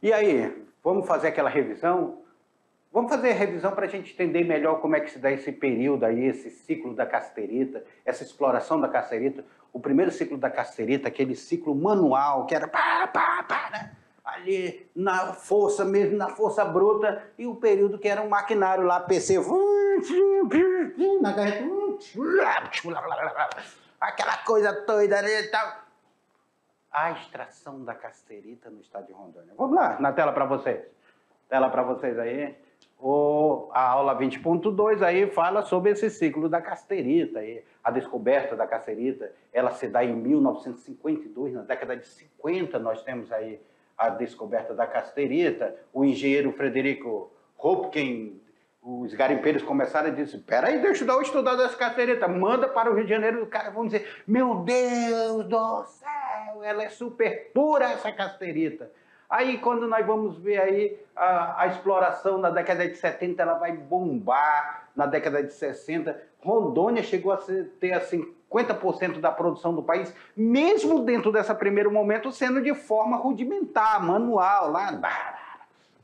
E aí, vamos fazer aquela revisão? Vamos fazer a revisão para a gente entender melhor como é que se dá esse período aí, esse ciclo da casterita, essa exploração da casterita. O primeiro ciclo da casterita, aquele ciclo manual, que era né? Ali na força mesmo, na força bruta, e o período que era um maquinário lá, PC, na carreta, aquela coisa doida ali e tal. A extração da casterita no estado de Rondônia. Vamos lá, na tela para vocês. Tela para vocês aí. A aula 20.2 aí fala sobre esse ciclo da casterita. Aí. A descoberta da casterita, ela se dá em 1952, na década de 50 nós temos aí a descoberta da casterita. O engenheiro Frederico Hopkins, os garimpeiros começaram a dizer, peraí, deixa eu dar o estudado dessa casterita, manda para o Rio de Janeiro, os caras vão dizer, meu Deus do céu, ela é super pura essa casterita. Aí, quando nós vamos ver aí a exploração na década de 70, ela vai bombar. Na década de 60, Rondônia chegou a ter 50% da produção do país, mesmo dentro desse primeiro momento, sendo de forma rudimentar, manual, lá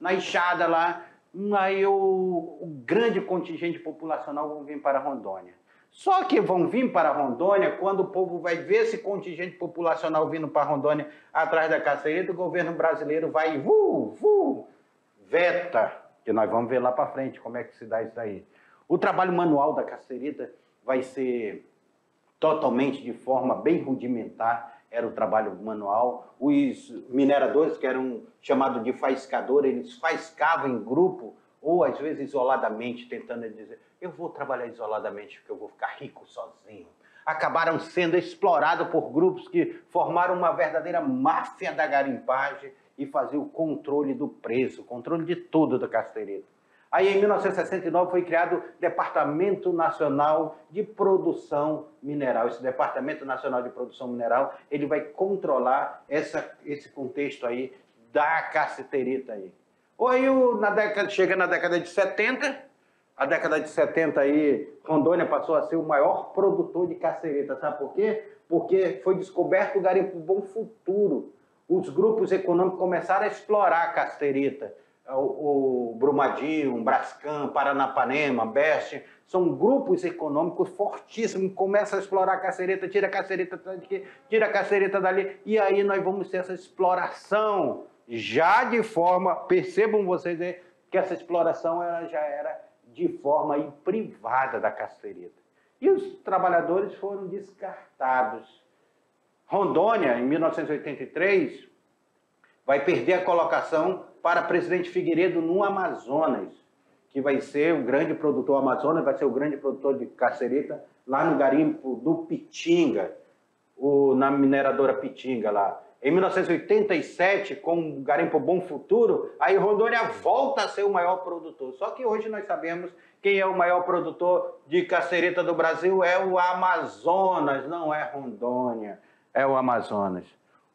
na enxada lá. Aí o grande contingente populacional vão vir para Rondônia. Só que vão vir para Rondônia, quando o povo vai ver esse contingente populacional vindo para Rondônia atrás da casterita, o governo brasileiro vai veta, que nós vamos ver lá para frente como é que se dá isso aí. O trabalho manual da casterita vai ser totalmente de forma bem rudimentar, era o trabalho manual. Os mineradores, que eram chamados de faiscador, eles faiscavam em grupo, ou às vezes isoladamente, tentando dizer, eu vou trabalhar isoladamente porque eu vou ficar rico sozinho. Acabaram sendo explorados por grupos que formaram uma verdadeira máfia da garimpagem e faziam o controle do preço, o controle de tudo da casterita. Aí, em 1969, foi criado o Departamento Nacional de Produção Mineral. Esse Departamento Nacional de Produção Mineral, ele vai controlar esse contexto aí da casterita aí. Aí, chega na década de 70, a década de 70 aí, Rondônia passou a ser o maior produtor de casterita. Sabe por quê? Porque foi descoberto o garimpo Bom Futuro. Os grupos econômicos começaram a explorar a casterita. O Brumadinho, o Brascan, Paranapanema, Best, são grupos econômicos fortíssimos, começam a explorar a casterita, tira a casterita daqui, tira a casterita dali, e aí nós vamos ter essa exploração já de forma, percebam vocês aí, que essa exploração ela já era de forma aí, privada da casterita. E os trabalhadores foram descartados. Rondônia, em 1983, vai perder a colocação para Presidente Figueiredo no Amazonas, que vai ser o grande produtor Amazonas, vai ser o grande produtor de casterita lá no garimpo do Pitinga, na mineradora Pitinga lá. Em 1987, com o garimpo Bom Futuro, aí Rondônia volta a ser o maior produtor. Só que hoje nós sabemos quem é o maior produtor de casterita do Brasil é o Amazonas, não é Rondônia, é o Amazonas.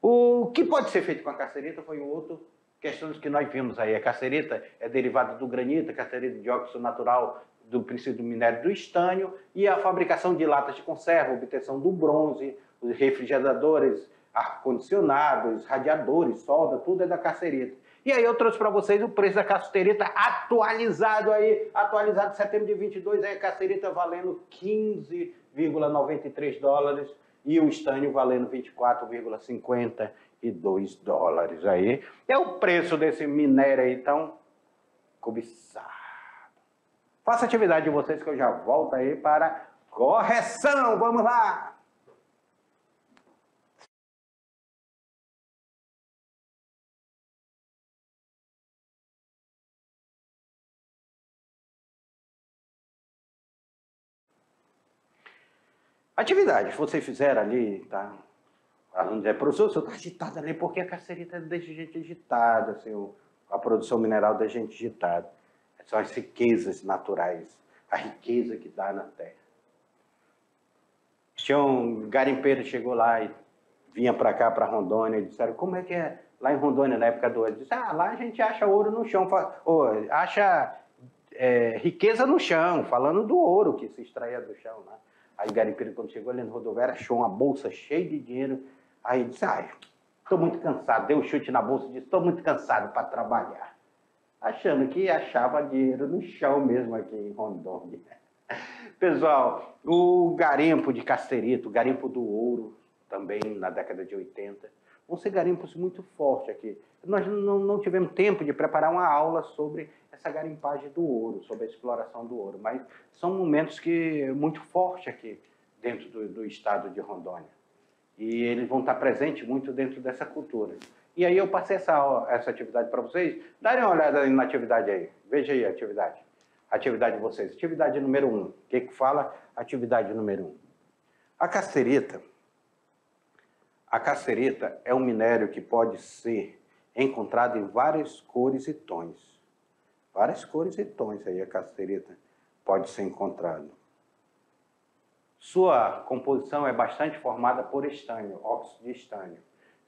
O que pode ser feito com a casterita foi outra questão que nós vimos aí. A casterita é derivada do granito, a casterita de óxido natural do princípio do minério do estânio e a fabricação de latas de conserva, obtenção do bronze, os refrigeradores, ar-condicionados, radiadores, solda, tudo é da casterita. E aí eu trouxe para vocês o preço da casterita atualizado aí, atualizado em setembro de 22, aí a casterita valendo 15,93 dólares e o estânio valendo 24,52 dólares aí. É o preço desse minério aí tão cobiçado. Faça a atividade de vocês que eu já volto aí para correção. Vamos lá! Atividade, se vocês fizeram ali, tá? Aluno diz, professor, o senhor está agitado ali, porque a casterita deixa a gente agitada, assim, a produção mineral deixa a gente agitada. São as riquezas naturais, a riqueza que dá na terra. Tinha um garimpeiro que chegou lá e vinha para cá, para Rondônia, e disseram, como é que é lá em Rondônia, na época do ouro? Disse, lá a gente acha ouro no chão, acha riqueza no chão, falando do ouro que se extraía do chão lá. Aí o garimpeiro, quando chegou ali no rodoviário, achou uma bolsa cheia de dinheiro. Aí disse, estou muito cansado. Deu um chute na bolsa e disse, estou muito cansado para trabalhar. Achando que achava dinheiro no chão mesmo aqui em Rondônia. Pessoal, o garimpo de Casterito, o garimpo do ouro, também na década de 80, vão ser garimpos muito fortes aqui. Nós não tivemos tempo de preparar uma aula sobre essa garimpagem do ouro, sobre a exploração do ouro, mas são momentos muito fortes aqui dentro do estado de Rondônia. E eles vão estar presentes muito dentro dessa cultura. E aí eu passei essa atividade para vocês. Darem uma olhada na atividade aí. Veja aí a atividade. Atividade de vocês. Atividade número 1. O que fala? Atividade número 1. A casterita é um minério que pode ser encontrado em várias cores e tons. Várias cores e tons aí a casterita pode ser encontrado. Sua composição é bastante formada por estânio, óxido de estânio,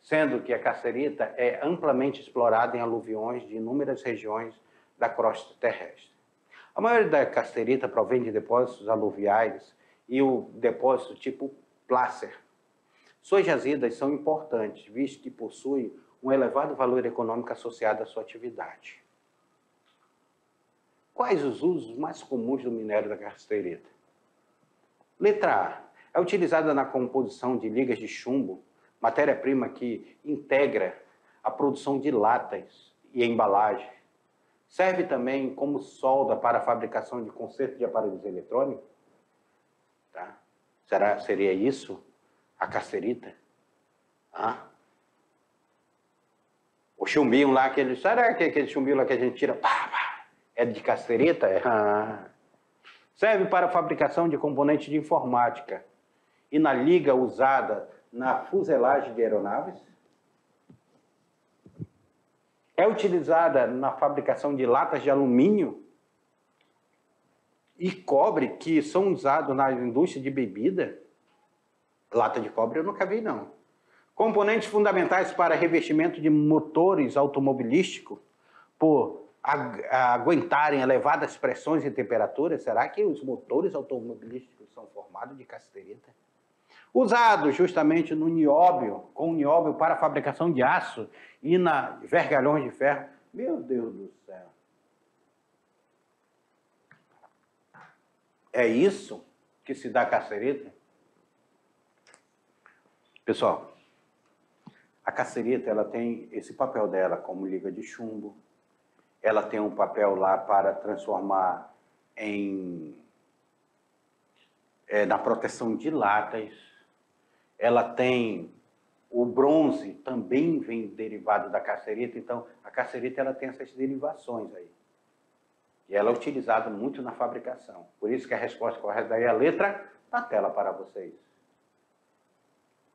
sendo que a casterita é amplamente explorada em aluviões de inúmeras regiões da crosta terrestre. A maioria da casterita provém de depósitos aluviais e o depósito tipo placer. Suas jazidas são importantes, visto que possuem um elevado valor econômico associado à sua atividade. Quais os usos mais comuns do minério da casterita? Letra A. É utilizada na composição de ligas de chumbo, matéria-prima que integra a produção de latas e embalagem. Serve também como solda para a fabricação de conserto de aparelhos eletrônicos. Tá? Seria isso a casterita? O chumbinho lá, será que aquele chumbinho lá que a gente tira, é de casterita? Serve para a fabricação de componentes de informática e na liga usada na fuselagem de aeronaves. É utilizada na fabricação de latas de alumínio e cobre que são usados na indústria de bebida. Lata de cobre eu nunca vi, não. Componentes fundamentais para revestimento de motores automobilísticos por aguentarem elevadas pressões e temperaturas. Será que os motores automobilísticos são formados de casterita? Usado justamente no nióbio, com nióbio para a fabricação de aço e na vergalhões de ferro. Meu Deus do céu. É isso que se dá casterita? Pessoal, a casterita ela tem esse papel dela como liga de chumbo. Ela tem um papel lá para transformar na proteção de latas. Ela tem o bronze, também vem derivado da casterita. Então, a casterita ela tem essas derivações aí. E ela é utilizada muito na fabricação. Por isso que a resposta correta daí é a letra na tela para vocês.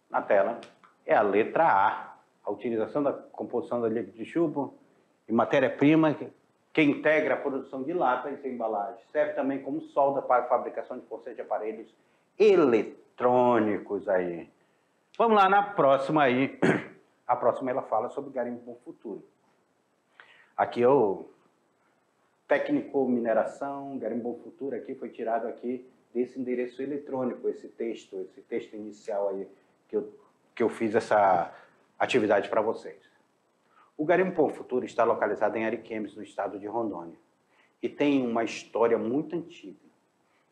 Na tela é a letra A. A utilização da composição da liga de chumbo e matéria-prima que integra a produção de latas e embalagens. Serve também como solda para a fabricação de conserto de aparelhos eletrônicos aí. Vamos lá na próxima aí. A próxima ela fala sobre garimpo Bom Futuro. Aqui é o técnico mineração, garimpo Bom Futuro aqui foi tirado aqui desse endereço eletrônico, esse texto inicial aí que eu fiz essa atividade para vocês. O garimpo Bom Futuro está localizado em Ariquemes, no estado de Rondônia, e tem uma história muito antiga.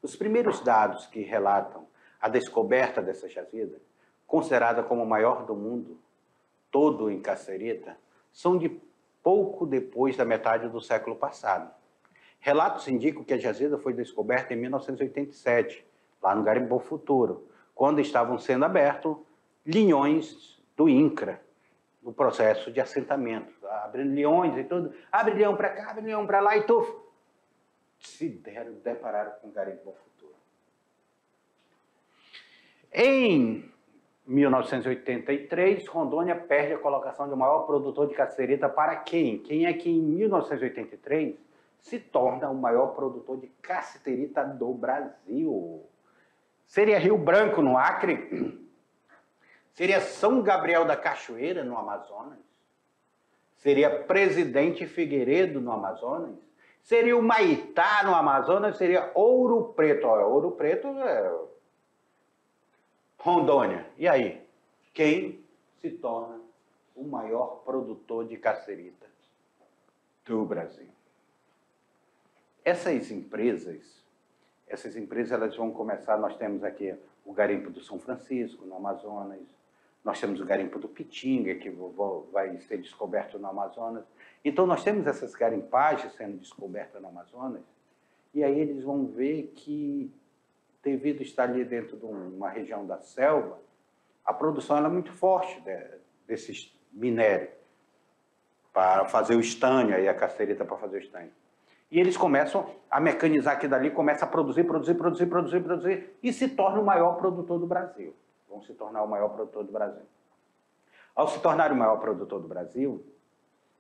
Os primeiros dados que relatam a descoberta dessa jazida, considerada como a maior do mundo todo em casterita, são de pouco depois da metade do século passado. Relatos indicam que a jazida foi descoberta em 1987, lá no garimpo Bom Futuro, quando estavam sendo abertos linhões do INCRA, no processo de assentamento, abrindo leões e tudo, abre leão para cá, abre leão para lá e se depararam com o garimpo Bom Futuro. Em 1983, Rondônia perde a colocação de maior produtor de casterita para quem? Quem é que em 1983 se torna o maior produtor de casterita do Brasil? Seria Rio Branco, no Acre? Seria São Gabriel da Cachoeira, no Amazonas? Seria Presidente Figueiredo, no Amazonas? Seria o Maitá, no Amazonas? Seria Ouro Preto? Olha, Ouro Preto é Rondônia. E aí? Quem se torna o maior produtor de cassiterita do Brasil. Essas empresas elas vão começar, nós temos aqui o garimpo do São Francisco, no Amazonas, nós temos o garimpo do Pitinga, que vai ser descoberto no Amazonas. Então, nós temos essas garimpagens sendo descobertas no Amazonas, e aí eles vão ver que, devido a estar ali dentro de uma região da selva, a produção ela é muito forte desses minérios, para fazer o estânio, aí a cassiterita para fazer o estânio. E eles começam a mecanizar aqui dali, começa a produzir, e se torna o maior produtor do Brasil. Vão se tornar o maior produtor do Brasil. Ao se tornar o maior produtor do Brasil,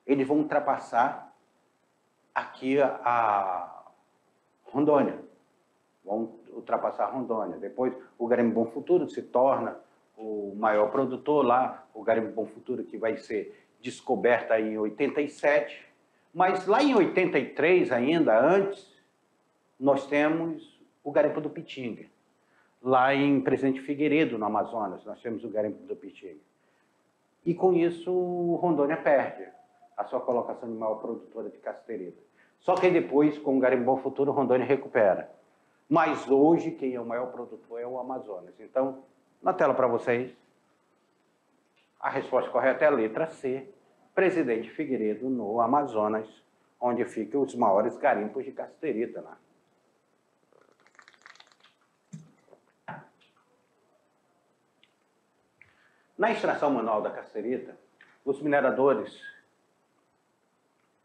eles vão ultrapassar aqui a Rondônia. Vão ultrapassar a Rondônia. Depois, o Garimpo Bom Futuro se torna o maior produtor lá, o Garimpo Bom Futuro, que vai ser descoberta em 87. Mas lá em 83, ainda antes, nós temos o Garimpo do Pitinga. Lá em Presidente Figueiredo, no Amazonas, nós temos o Garimpo do Pitinga. E com isso, Rondônia perde a sua colocação de maior produtora de cassiterita. Só que depois, com o Garimpo Bom Futuro, Rondônia recupera. Mas hoje, quem é o maior produtor é o Amazonas. Então, na tela para vocês, a resposta correta é a letra C, Presidente Figueiredo, no Amazonas, onde ficam os maiores garimpos de cassiterita lá. Na extração manual da cassiterita, os mineradores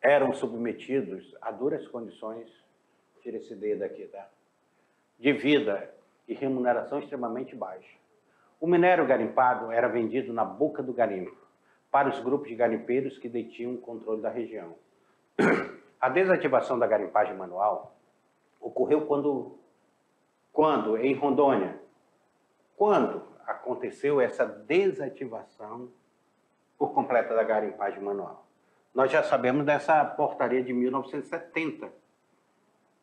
eram submetidos a duras condições, tira esse dedo aqui, tá? De vida e remuneração extremamente baixa. O minério garimpado era vendido na boca do garimpo, para os grupos de garimpeiros que detinham o controle da região. A desativação da garimpagem manual ocorreu quando em Rondônia, quando aconteceu essa desativação por completa da garimpagem manual. Nós já sabemos dessa portaria de 1970.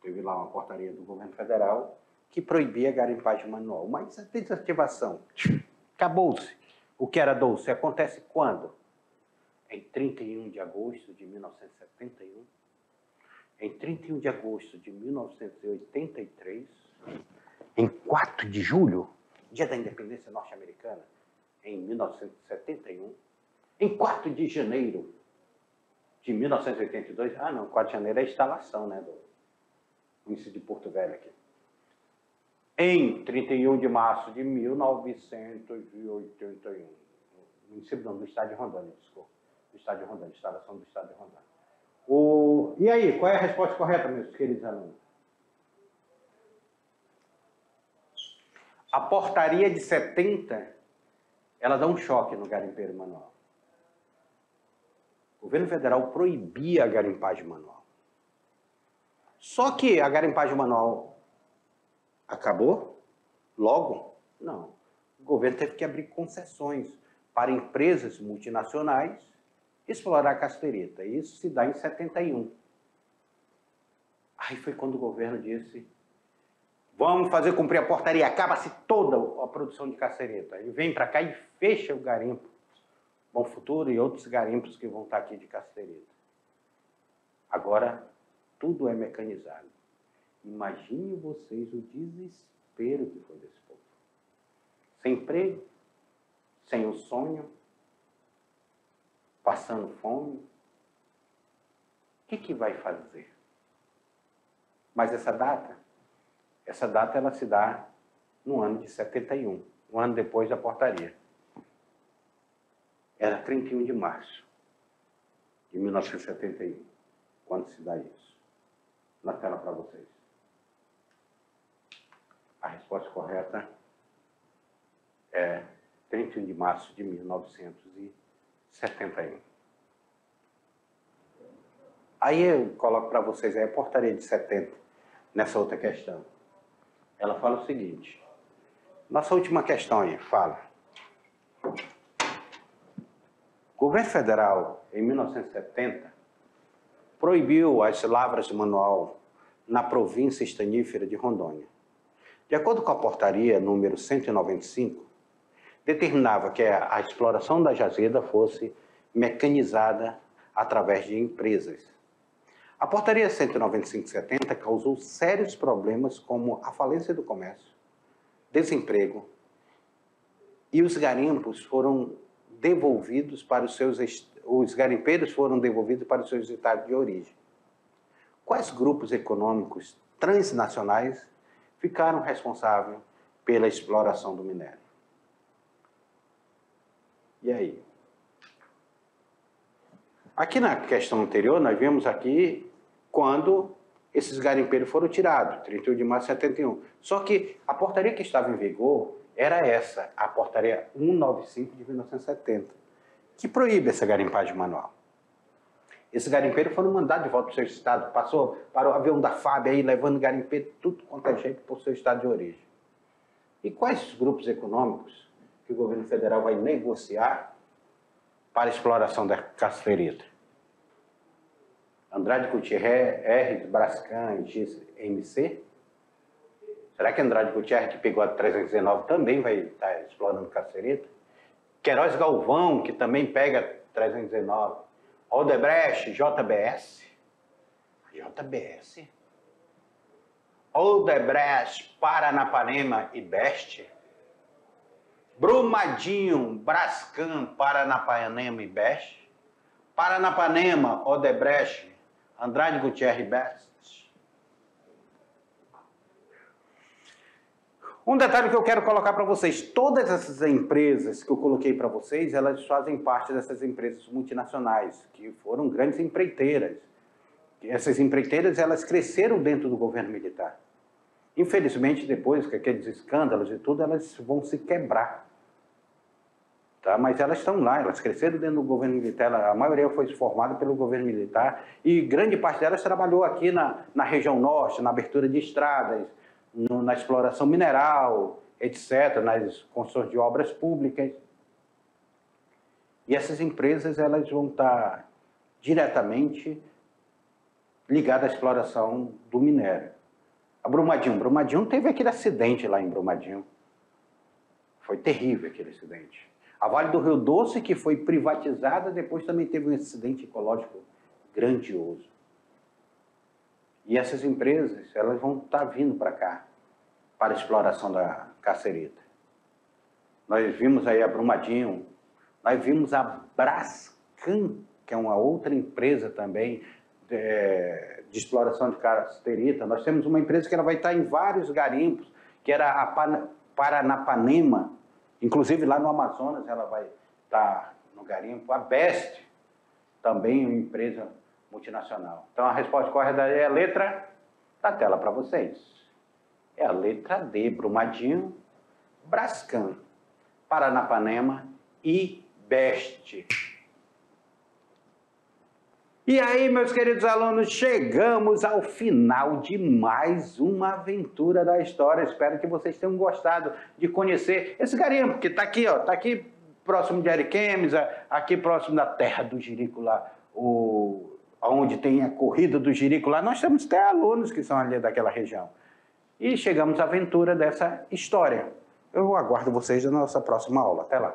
Teve lá uma portaria do governo federal que proibia a garimpagem manual. Mas a desativação acabou-se. O que era doce acontece quando? Em 31 de agosto de 1971, em 31 de agosto de 1983, em 4 de julho, dia da independência norte-americana, em 1971, em 4 de janeiro de 1982, 4 de janeiro é a instalação, né, do município de Porto Velho aqui. Em 31 de março de 1981, município não, do estado de Rondônia, desculpa. Do estado de Rondônia, instalação do estado de Rondônia. E aí, qual é a resposta correta, meus queridos alunos? A portaria de 70, ela dá um choque no garimpeiro manual. O governo federal proibia a garimpagem manual. Só que a garimpagem manual acabou? Logo? Não. O governo teve que abrir concessões para empresas multinacionais explorar a cassiterita. Isso se dá em 71. Aí foi quando o governo disse: vamos fazer cumprir a portaria, acaba-se toda a produção de cassiterita. Ele vem para cá e fecha o garimpo Bom Futuro e outros garimpos que vão estar aqui de cassiterita. Agora, tudo é mecanizado. Imaginem vocês o desespero que foi desse povo. Sem emprego, sem o sonho, passando fome. O que vai fazer? Mas essa data ela se dá no ano de 71, um ano depois da portaria. Era 31 de março de 1971, quando se dá isso. Na tela para vocês. A resposta correta é 31 de março de 1971. Aí eu coloco para vocês aí a portaria de 70, nessa outra questão. Ela fala o seguinte, nossa última questão aí, fala. O governo federal, em 1970, proibiu as lavras de manual na província estanífera de Rondônia. De acordo com a portaria número 195, determinava que a exploração da jazida fosse mecanizada através de empresas. A portaria 195/70 causou sérios problemas como a falência do comércio, desemprego, e os garimpos foram devolvidos para os garimpeiros foram devolvidos para os seus estados de origem. Quais grupos econômicos transnacionais ficaram responsáveis pela exploração do minério? E aí? Aqui na questão anterior, nós vimos aqui quando esses garimpeiros foram tirados, 31 de março de 71. Só que a portaria que estava em vigor era essa, a portaria 195 de 1970, que proíbe essa garimpagem manual. Esses garimpeiros foram mandados de volta para o seu estado, passou para o avião da FAB aí, levando garimpeiro, tudo quanto é jeito, para o seu estado de origem. E quais grupos econômicos que o governo federal vai negociar para a exploração da cassiterita? Andrade Gutierrez, R. Brascan e GMC? Será que Andrade Gutierrez, que pegou a 319, também vai estar explorando cassiterita? Queiroz Galvão, que também pega 319. Odebrecht, JBS. JBS? Odebrecht, Paranapanema e Best. Brumadinho, Brascan, Paranapanema e Best. Paranapanema, Odebrecht, Andrade Gutierrez e Best. Um detalhe que eu quero colocar para vocês, todas essas empresas que eu coloquei para vocês, elas fazem parte dessas empresas multinacionais, que foram grandes empreiteiras. Essas empreiteiras, elas cresceram dentro do governo militar. Infelizmente, depois que aqueles escândalos e tudo, elas vão se quebrar. Tá? Mas elas estão lá, elas cresceram dentro do governo militar, a maioria foi formada pelo governo militar, e grande parte delas trabalhou aqui na região norte, na abertura de estradas, na exploração mineral, etc., nas construções de obras públicas. E essas empresas, elas vão estar diretamente ligadas à exploração do minério. A Brumadinho teve aquele acidente lá em Brumadinho. Foi terrível aquele acidente. A Vale do Rio Doce, que foi privatizada, depois também teve um acidente ecológico grandioso. E essas empresas, elas vão estar vindo para cá, para a exploração da cassiterita. Nós vimos aí a Brumadinho, nós vimos a Brascan, que é uma outra empresa também de exploração de cassiterita. Nós temos uma empresa que ela vai estar em vários garimpos, que era a Paranapanema, inclusive lá no Amazonas ela vai estar no garimpo. A Best, também uma empresa multinacional. Então a resposta correta é a letra da tela para vocês. É a letra D, Brumadinho, Brascan, Paranapanema e Best. E aí, meus queridos alunos, chegamos ao final de mais uma aventura da história. Espero que vocês tenham gostado de conhecer esse garimpo que está aqui, ó, está aqui próximo de Ariquemes, aqui próximo da terra do Jerico lá, onde tem a corrida do Jerico lá. Nós temos até alunos que são ali daquela região. E chegamos à aventura dessa história. Eu aguardo vocês na nossa próxima aula. Até lá.